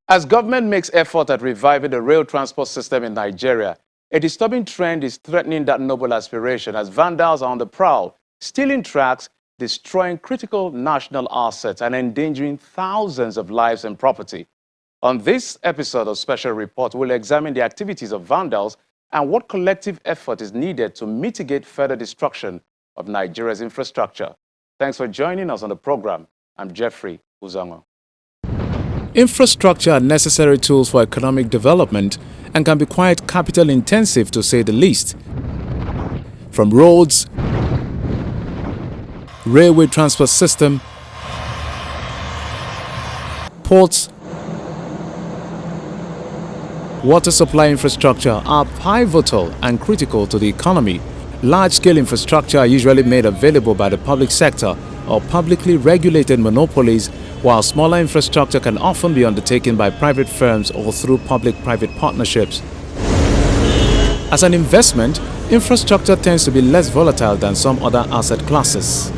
As government makes effort at reviving the rail transport system in Nigeria, a disturbing trend is threatening that noble aspiration as vandals are on the prowl, stealing tracks, destroying critical national assets, and endangering thousands of lives and property. On this episode of Special Report, we'll examine the activities of vandals and what collective effort is needed to mitigate further destruction of Nigeria's infrastructure. Thanks for joining us on the program. I'm Jeffrey Uzongo. Infrastructure are necessary tools for economic development and can be quite capital intensive to say the least. From roads, railway transport system, ports, water supply infrastructure are pivotal and critical to the economy. Large-scale infrastructure are usually made available by the public sector or publicly regulated monopolies, while smaller infrastructure can often be undertaken by private firms or through public-private partnerships. As an investment, infrastructure tends to be less volatile than some other asset classes.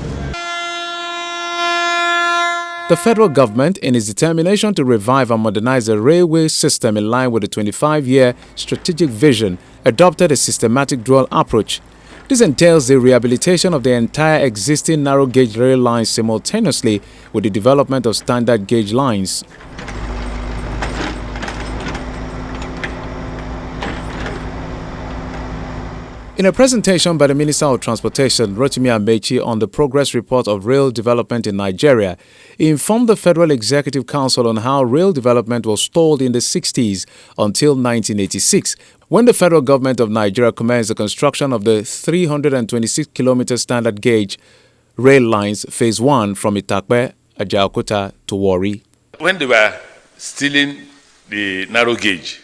The federal government, in its determination to revive and modernize the railway system in line with the 25-year strategic vision, adopted a systematic dual approach. This entails the rehabilitation of the entire existing narrow-gauge rail lines simultaneously with the development of standard-gauge lines. In a presentation by the Minister of Transportation, Rotimi Amechi, on the progress report of rail development in Nigeria, he informed the Federal Executive Council on how rail development was stalled in the 60s until 1986, when the federal government of Nigeria commenced the construction of the 326-kilometer standard gauge rail lines, Phase 1 from Itakpe, Ajaokuta to Warri. When they were stealing the narrow gauge,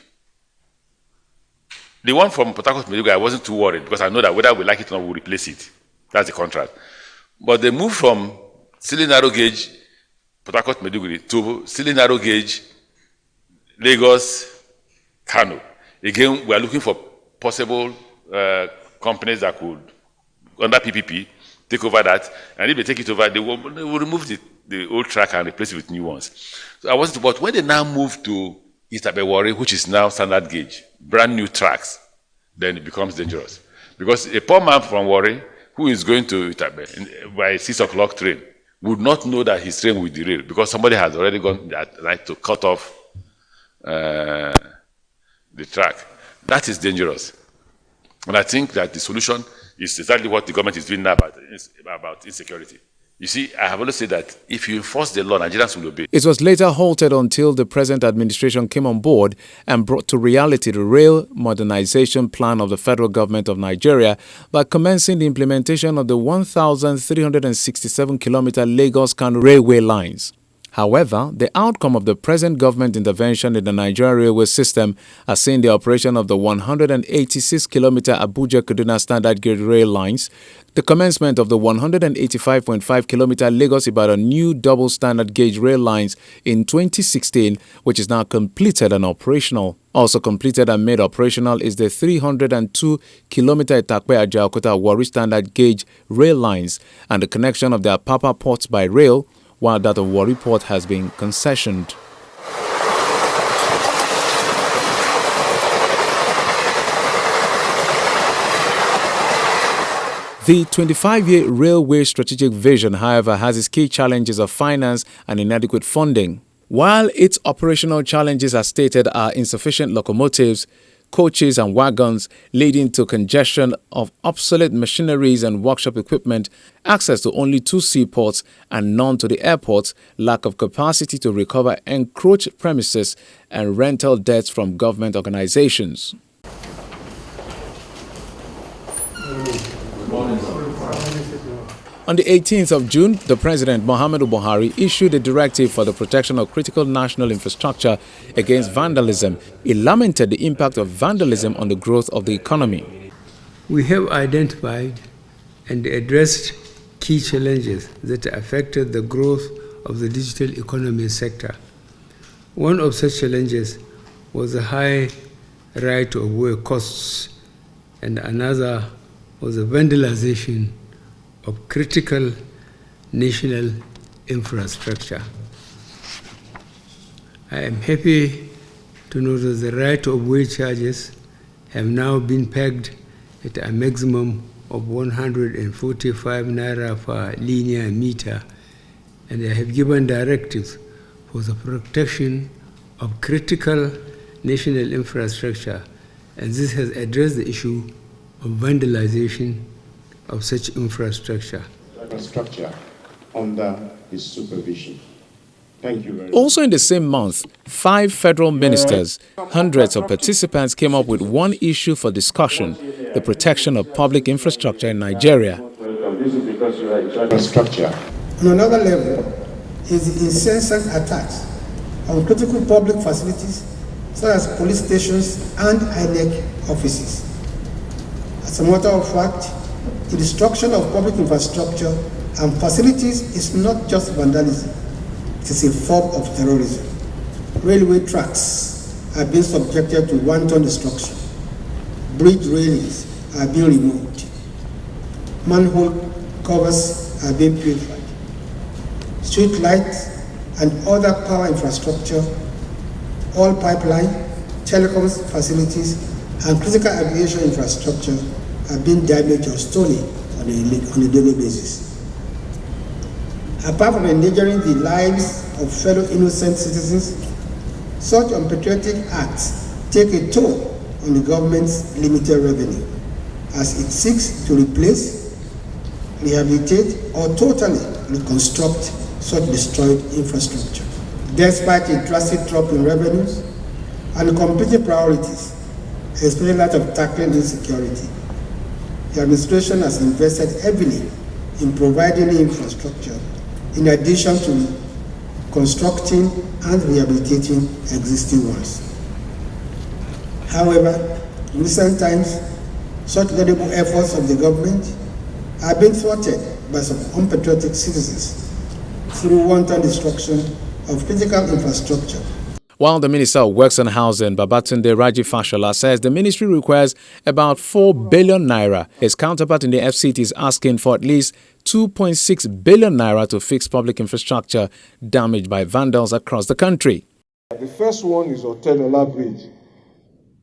the one from Port Harcourt to Maiduguri, I wasn't too worried because I know that whether we like it or not, we'll replace it. That's the contract. But they moved from stealing narrow gauge, Port Harcourt to Maiduguri, to stealing narrow gauge, Lagos, Kano. Again, we are looking for possible companies that could, under PPP, take over that. And if they take it over, they will remove the old track and replace it with new ones. So I wasn't, but when they now move to Itakpe Warri, which is now standard gauge, brand new tracks, then it becomes dangerous. Because a poor man from Warri who is going to Itakpe by a 6 o'clock train would not know that his train will derail because somebody has already gone that night to cut off the track. That is dangerous. And I think that the solution is exactly what the government is doing now about insecurity. You see, I have always said that if you enforce the law, Nigerians will obey. It was later halted until the present administration came on board and brought to reality the rail modernization plan of the federal government of Nigeria by commencing the implementation of the 1,367-kilometer Lagos-Kano railway lines. However, the outcome of the present government intervention in the Nigerian railway system has seen the operation of the 186-kilometer Abuja-Kaduna standard gauge rail lines, the commencement of the 185.5-kilometer Lagos-Ibadan new double standard gauge rail lines in 2016, which is now completed and operational. Also completed and made operational is the 302-kilometer Itakpe-Ajaokuta Warri standard gauge rail lines and the connection of the Apapa ports by rail, while that of Warri Port has been concessioned. The 25-year railway strategic vision, however, has its key challenges of finance and inadequate funding. While its operational challenges, as stated, are insufficient locomotives, coaches and wagons, leading to congestion of obsolete machineries and workshop equipment, access to only 2 seaports and none to the airports, lack of capacity to recover encroached premises, and rental debts from government organizations. On the 18th of June, the President, Muhammadu Buhari, issued a directive for the protection of critical national infrastructure against vandalism. He lamented the impact of vandalism on the growth of the economy. We have identified and addressed key challenges that affected the growth of the digital economy sector. One of such challenges was the high right-of-way costs, and another was the vandalization of critical national infrastructure. I am happy to know that the right-of-way charges have now been pegged at a maximum of 145 naira per linear meter, and I have given directives for the protection of critical national infrastructure, and this has addressed the issue of vandalization of such infrastructure. Structure under his supervision. Thank you very much. Also in the same month, 5 federal ministers, hundreds of participants came up with one issue for discussion: the protection of public infrastructure in Nigeria. Structure. On another level is the incessant attacks on critical public facilities such as police stations and INEC offices. As a matter of fact, the destruction of public infrastructure and facilities is not just vandalism, it is a form of terrorism. Railway tracks are being subjected to wanton destruction. Bridge railings are being removed. Manhole covers are being purified. Street lights and other power infrastructure, all pipeline, telecoms facilities, and critical aviation infrastructure are being damaged or stolen on a daily basis. Apart from endangering the lives of fellow innocent citizens, such unpatriotic acts take a toll on the government's limited revenue as it seeks to replace, rehabilitate, or totally reconstruct such destroyed infrastructure. Despite a drastic drop in revenues and competing priorities, especially that of tackling insecurity, the administration has invested heavily in providing the infrastructure in addition to constructing and rehabilitating existing ones. However, in recent times, such laudable efforts of the government have been thwarted by some unpatriotic citizens through wanton destruction of critical infrastructure. While the Minister of Works and Housing, Babatunde Raji Fashola, says the ministry requires about 4 billion naira, his counterpart in the FCT is asking for at least 2.6 billion naira to fix public infrastructure damaged by vandals across the country. The first one is Otedola Bridge.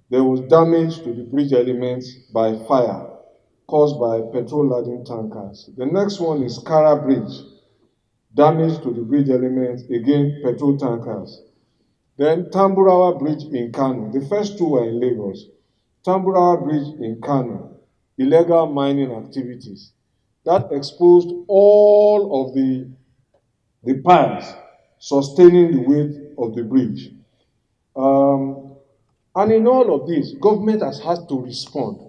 There was damage to the bridge elements by fire caused by petrol-laden tankers. The next one is Kara Bridge. Damage to the bridge elements, again, petrol tankers. Then Tamburawa Bridge in Kano. The first two were in Lagos. Tamburawa Bridge in Kano, illegal mining activities. That exposed all of the piles sustaining the weight of the bridge. And in all of this, government has had to respond.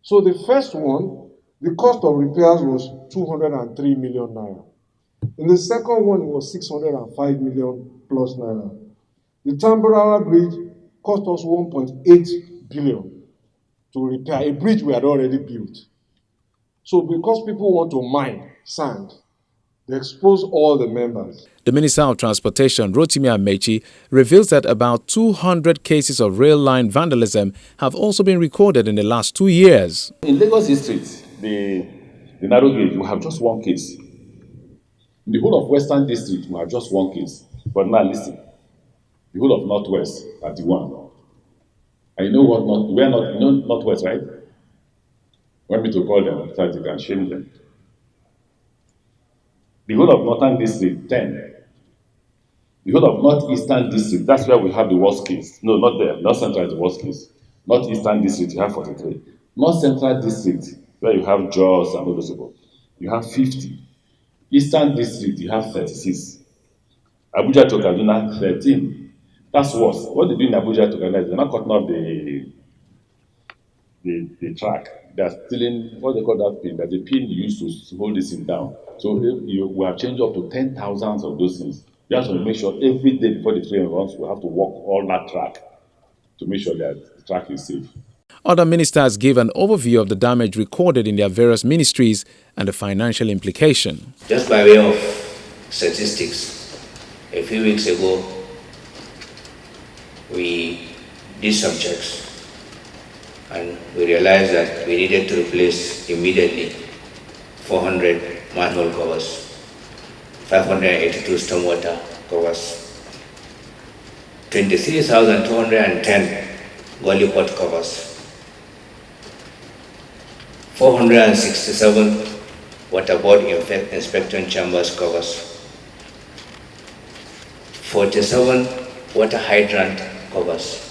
So the first one, the cost of repairs was 203 million naira. In the second one, it was 605 million plus naira. The Tamburawa Bridge cost us 1.8 billion to repair a bridge we had already built. So because people want to mine sand, they expose all the members. The Minister of Transportation, Rotimi Amechi, reveals that about 200 cases of rail line vandalism have also been recorded in the last 2 years. In Lagos District, the narrow gauge, we have just one case. In the whole of Western District, we have just one case. But now listen, the whole of Northwest, 31. And you know what? You know Northwest, right? Want me to call them so that you can shame them. The whole of Northern District, 10. The whole of Northeastern District, that's where we have the worst case. No, not there. North Central is the worst case. Northeastern District, you have 43. North Central District, where you have Jos and all those people, you have 50. Eastern District, you have 36. Abuja to Kaduna, 13. That's worse. What they do in Abuja to Kaduna is they're not cutting off the track. They're stealing what they call that pin. That's the pin used to hold this thing down. So we have changed up to 10,000 of those things. We have to make sure every day before the train runs, we have to walk all that track to make sure that the track is safe. Other ministers give an overview of the damage recorded in their various ministries and the financial implication. Just by way of statistics, a few weeks ago, we did some checks and we realized that we needed to replace immediately 400 manhole covers, 582 stormwater covers, 23,210 gully pot covers, 467 waterboard inspection chambers covers, 47 water hydrant covers,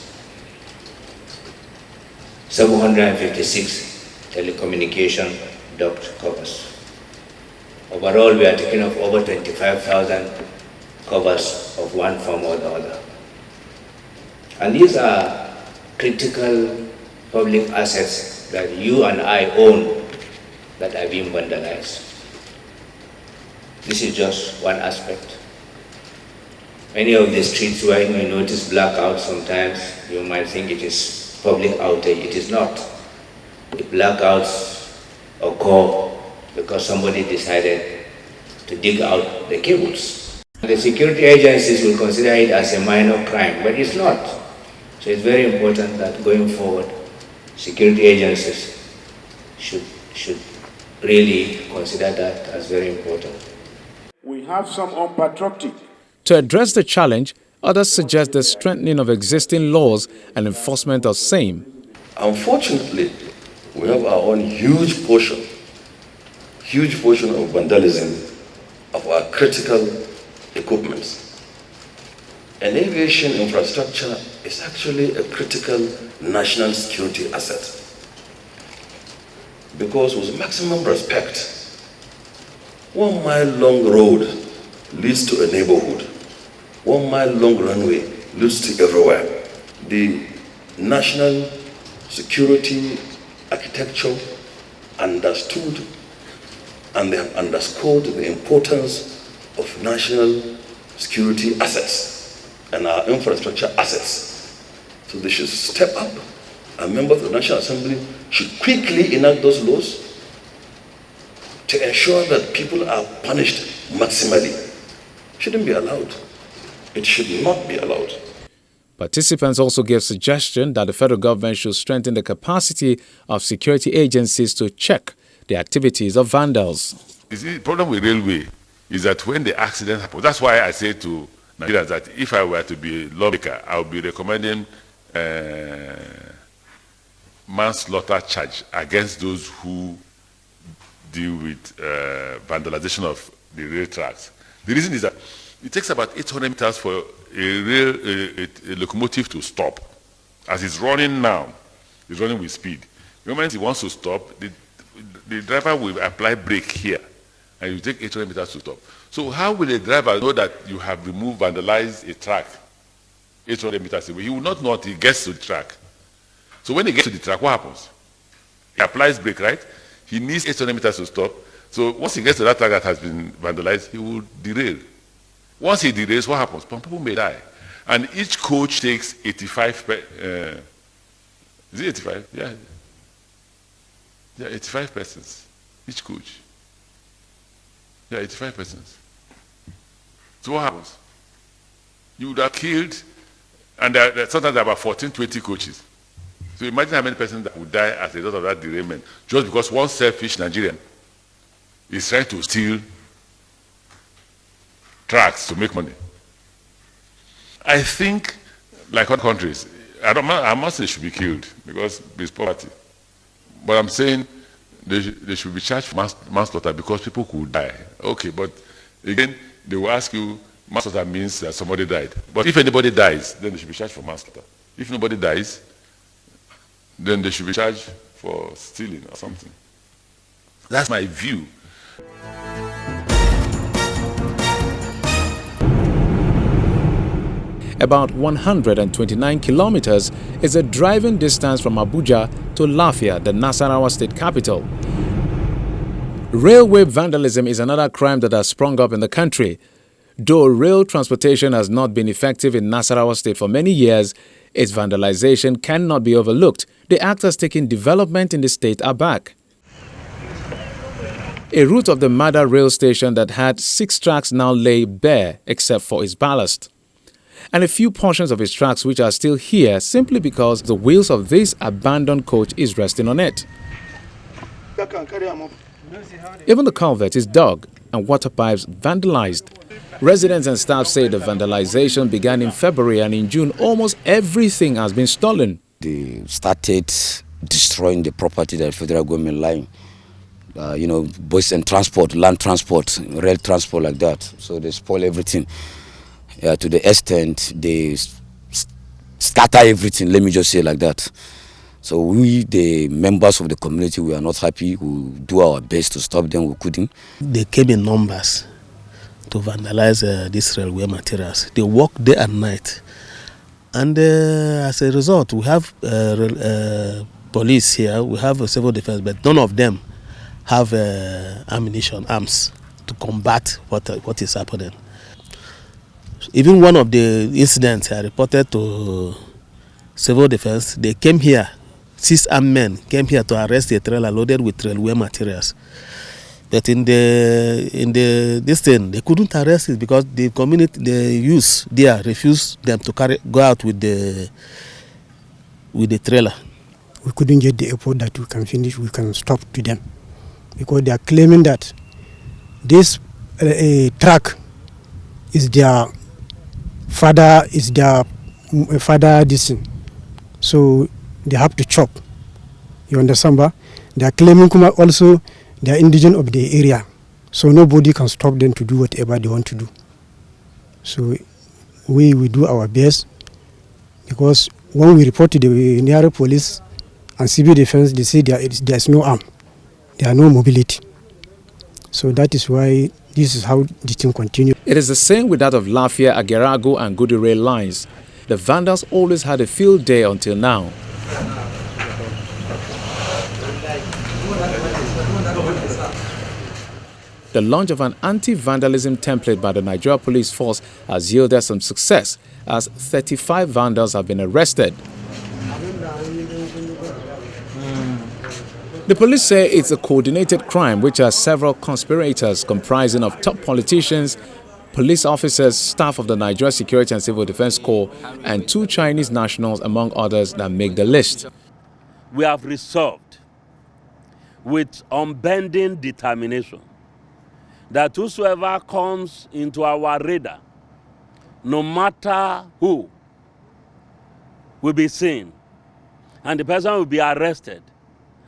756 telecommunication duct covers. Overall, we are taking off over 25,000 covers of one form or the other. And these are critical public assets that you and I own that are being vandalized. This is just one aspect. Many of the streets where you may notice blackouts sometimes, you might think it is public outage. It is not. The blackouts occur because somebody decided to dig out the cables. The security agencies will consider it as a minor crime, but it's not. So it's very important that going forward, security agencies should really consider that as very important. We have some unpatriotic. To address the challenge, others suggest the strengthening of existing laws and enforcement of same. Unfortunately, we have our own huge portion of vandalism of our critical equipments. And aviation infrastructure is actually a critical national security asset. Because with maximum respect, 1 mile long road leads to a neighborhood. 1 mile long runway leads to everywhere. The national security architecture understood and they have underscored the importance of national security assets and our infrastructure assets. So they should step up, and members of the National Assembly should quickly enact those laws to ensure that people are punished maximally. Shouldn't be allowed. It should not be allowed. Participants also gave suggestion that the federal government should strengthen the capacity of security agencies to check the activities of vandals. You see, the problem with railway is that when the accident happens, that's why I say to Nigerians that if I were to be a lawmaker, I would be recommending manslaughter charge against those who deal with vandalization of the rail tracks. The reason is that it takes about 800 meters for a locomotive to stop. As it's running now, it's running with speed. The moment it wants to stop, the driver will apply brake here, and you take 800 meters to stop. So how will a driver know that you have vandalized a track 800 meters away? He will not know until he gets to the track. So when he gets to the track, what happens? He applies brake, right? He needs 800 meters to stop. So once he gets to that track that has been vandalized, he will derail. Once he derails, what happens? People may die. And each coach takes 85, is it 85? Yeah. Yeah, 85 persons, each coach. Yeah, 85 persons. So what happens? You would have killed, and sometimes there are about 14, 20 coaches. So imagine how many persons that would die as a result of that derailment, just because one selfish Nigerian is trying to steal tracks to make money. I think, like other countries, I must say they should be killed because it's poverty. But I'm saying they should be charged for manslaughter because people could die. Okay, but again, they will ask you, manslaughter means that somebody died. But if anybody dies, then they should be charged for manslaughter. If nobody dies, then they should be charged for stealing or something. That's my view. About 129 kilometers is the driving distance from Abuja to Lafia, the Nasarawa state capital. Railway vandalism is another crime that has sprung up in the country. Though rail transportation has not been effective in Nasarawa state for many years, its vandalization cannot be overlooked. The actors taking development in the state aback. A route of the Mada rail station that had 6 tracks now lay bare except for its ballast, and a few portions of its tracks which are still here simply because the wheels of this abandoned coach is resting on it. Even the culvert is dug and water pipes vandalized. Residents and staff say the vandalization began in February, and in June almost everything has been stolen. They started destroying the property that the federal government lying. Both in transport, land transport, rail transport, like that. So they spoil everything. To the extent they scatter everything, let me just say like that. So we, the members of the community, we are not happy. We do our best to stop them, we couldn't. They came in numbers to vandalize these railway materials. They work day and night. And as a result, we have police here, we have a civil defense, but none of them have ammunition, arms, to combat what is happening. Even one of the incidents I reported to civil defense, they came here, 6 armed men came here to arrest a trailer loaded with railway materials. But in this thing, they couldn't arrest it because the community, the youth there refused them to go out with the trailer. We couldn't get the airport that we can finish, we can stop to them, because they are claiming that this truck is their father, this thing. So they have to chop. You understand, ba? They are claiming also they are indigenous of the area. So nobody can stop them to do whatever they want to do. So we do our best, because when we report to the nearest police and civil defense, they say there's no arm. There are no mobility. So that is why this is how the thing continues. It is the same with that of Lafia, Agerago and Gudi rail lines. The vandals always had a field day until now. The launch of an anti-vandalism template by the Nigeria Police Force has yielded some success, as 35 vandals have been arrested. The police say it's a coordinated crime which has several conspirators comprising of top politicians, police officers, staff of the Nigeria Security and Civil Defense Corps, and 2 Chinese nationals, among others, that make the list. We have resolved with unbending determination that whosoever comes into our radar, no matter who, will be seen, and the person will be arrested,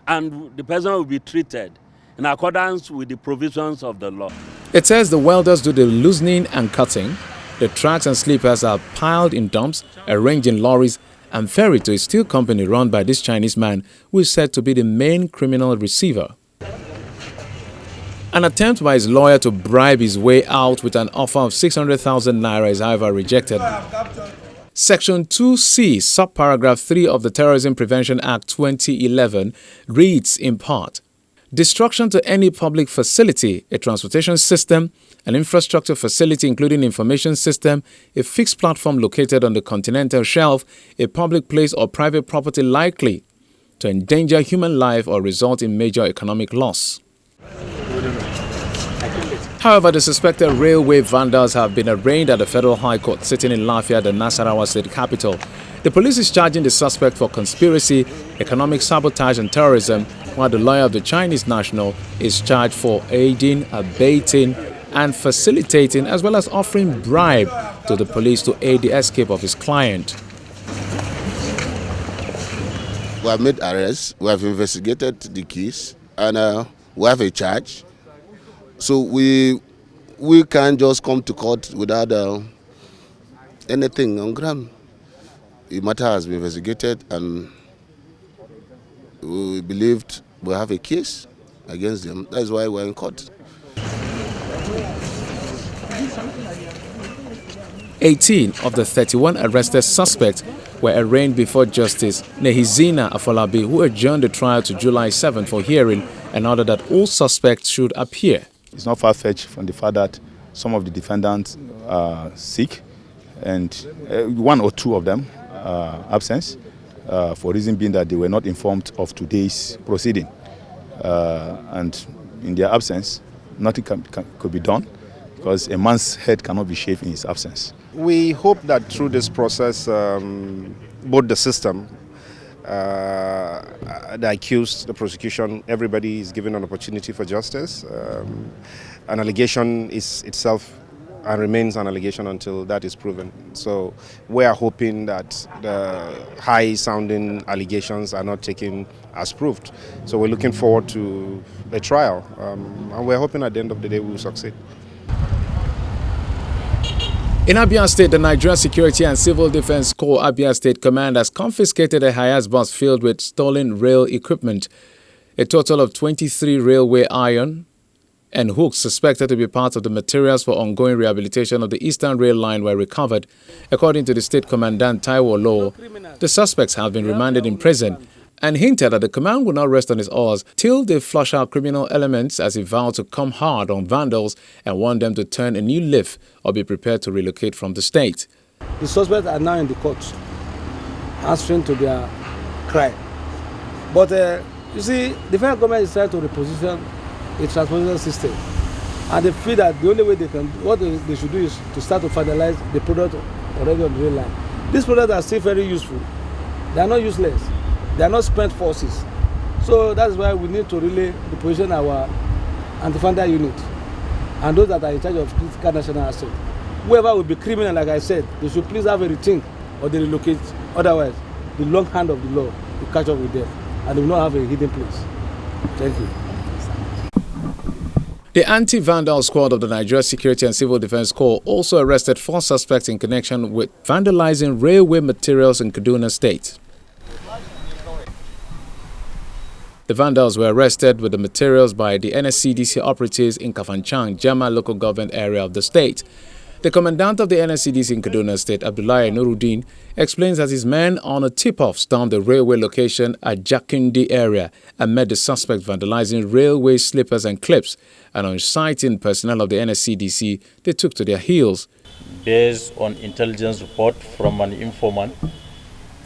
and the person will be treated in accordance with the provisions of the law. It says the welders do the loosening and cutting. The tracks and sleepers are piled in dumps, arranged in lorries, and ferried to a steel company run by this Chinese man, who is said to be the main criminal receiver. An attempt by his lawyer to bribe his way out with an offer of 600,000 naira is however rejected. Section 2C, subparagraph 3 of the Terrorism Prevention Act 2011 reads in part, destruction to any public facility, a transportation system, an infrastructure facility including information system, a fixed platform located on the continental shelf, a public place or private property likely to endanger human life or result in major economic loss. However, the suspected railway vandals have been arraigned at the Federal High Court sitting in Lafia, the Nasarawa state capital. The police is charging the suspect for conspiracy, economic sabotage and terrorism, while the lawyer of the Chinese national is charged for aiding, abetting and facilitating, as well as offering bribe to the police to aid the escape of his client. We have made arrests, we have investigated the case, and we have a charge. So we can't just come to court without anything on ground. The matter has been investigated, and we believed we have a case against them. That's why we're in court. 18 of the 31 arrested suspects were arraigned before Justice Nehizina Afolabi, who adjourned the trial to July 7 for hearing and ordered that all suspects should appear. It's not far-fetched from the fact that some of the defendants are sick, and 1 or 2 of them are absent, for reason being that they were not informed of today's proceeding. And in their absence, nothing could be done, because a man's head cannot be shaved in his absence. We hope that through this process, both the system The accused, the prosecution, everybody is given an opportunity for justice. An allegation is itself and remains an allegation until that is proven. So we are hoping that the high-sounding allegations are not taken as proved. So we're looking forward to a trial, and we're hoping at the end of the day we will succeed. In Abia State, the Nigeria Security and Civil Defense Corps Abia State Command has confiscated a Hiace bus filled with stolen rail equipment. A total of 23 railway iron and hooks suspected to be part of the materials for ongoing rehabilitation of the Eastern Rail Line were recovered. According to the State Commandant Taiwo Law, the suspects have been remanded in prison and hinted that the command will not rest on its oars till they flush out criminal elements, as he vowed to come hard on vandals and want them to turn a new leaf or be prepared to relocate from the state. The suspects are now in the court, answering to their crime. But you see, the federal government is trying to reposition a transportation system, and they feel that the only way they can, what they should do is to start to finalize the product already on the rail line. These products are still very useful. They are not useless. They are not spent forces. So that's why we need to really reposition our anti-vandal unit and those that are in charge of critical national assets. Whoever will be criminal, like I said, they should please have a rethink or they relocate. Otherwise, the long hand of the law will catch up with them and they will not have a hidden place. Thank you. The anti-vandal squad of the Nigeria Security and Civil Defense Corps also arrested 4 suspects in connection with vandalizing railway materials in Kaduna State. The vandals were arrested with the materials by the NSCDC operatives in Kafanchang, Jama local government area of the state. The commandant of the NSCDC in Kaduna State, Abdullahi Nuruddin, explains that his men on a tip-off stormed the railway location at Jakindi area and met the suspects vandalizing railway slippers and clips, and on sighting personnel of the NSCDC, they took to their heels. Based on intelligence report from an informant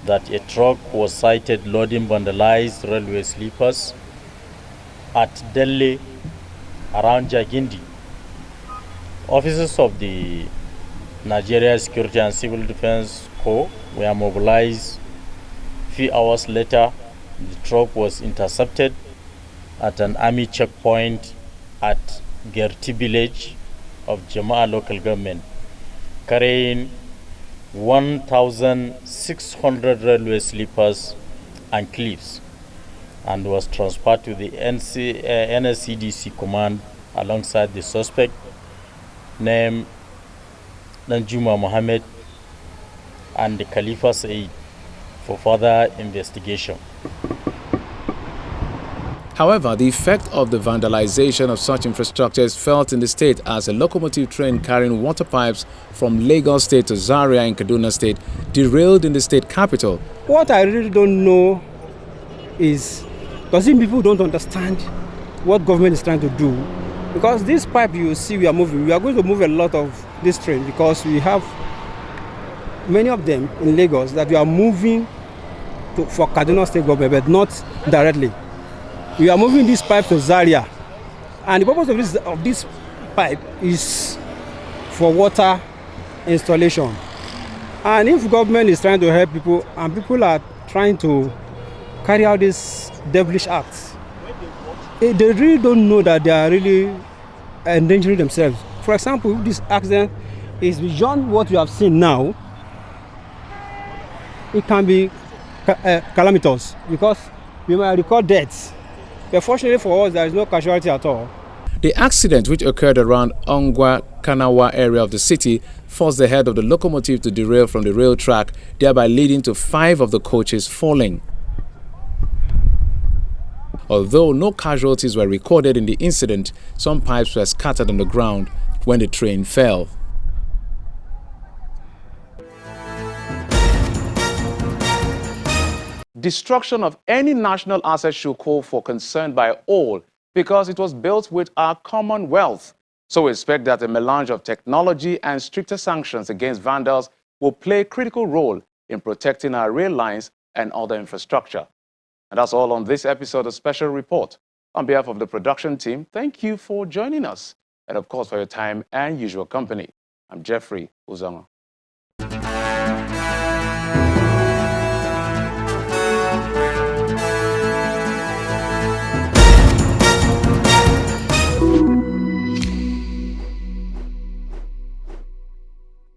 that a truck was sighted loading vandalized railway sleepers at Delhi around Jagindi. Officers of the Nigeria Security and Civil Defense Corps were mobilized. A few hours later, the truck was intercepted at an army checkpoint at Gerti village of Jama'a local government, carrying 1,600 railway sleepers and clips, and was transferred to the NSCDC command alongside the suspect named Nanjuma Mohammed and the Khalifa Said for further investigation. However, the effect of the vandalization of such infrastructure is felt in the state as a locomotive train carrying water pipes from Lagos State to Zaria in Kaduna State derailed in the state capital. What I really don't know is, because people don't understand what government is trying to do. Because this pipe you see we are moving, we are going to move a lot of this train because we have many of them in Lagos that we are moving for Kaduna State government, but not directly. We are moving this pipe to Zaria, and the purpose of this pipe is for water installation. And if government is trying to help people and people are trying to carry out this devilish acts, they really don't know that they are really endangering themselves. For example, if this accident is beyond what we have seen now, it can be calamitous because we might record deaths. But fortunately for us, there is no casualty at all. The accident, which occurred around Ongwa Kanawa area of the city, forced the head of the locomotive to derail from the rail track, thereby leading to 5 of the coaches falling. Although no casualties were recorded in the incident, some pipes were scattered on the ground when the train fell. Destruction of any national asset should call for concern by all because it was built with our common wealth. So we expect that a melange of technology and stricter sanctions against vandals will play a critical role in protecting our rail lines and other infrastructure. And that's all on this episode of Special Report. On behalf of the production team, thank you for joining us and of course for your time and usual company. I'm Jeffrey Uzama.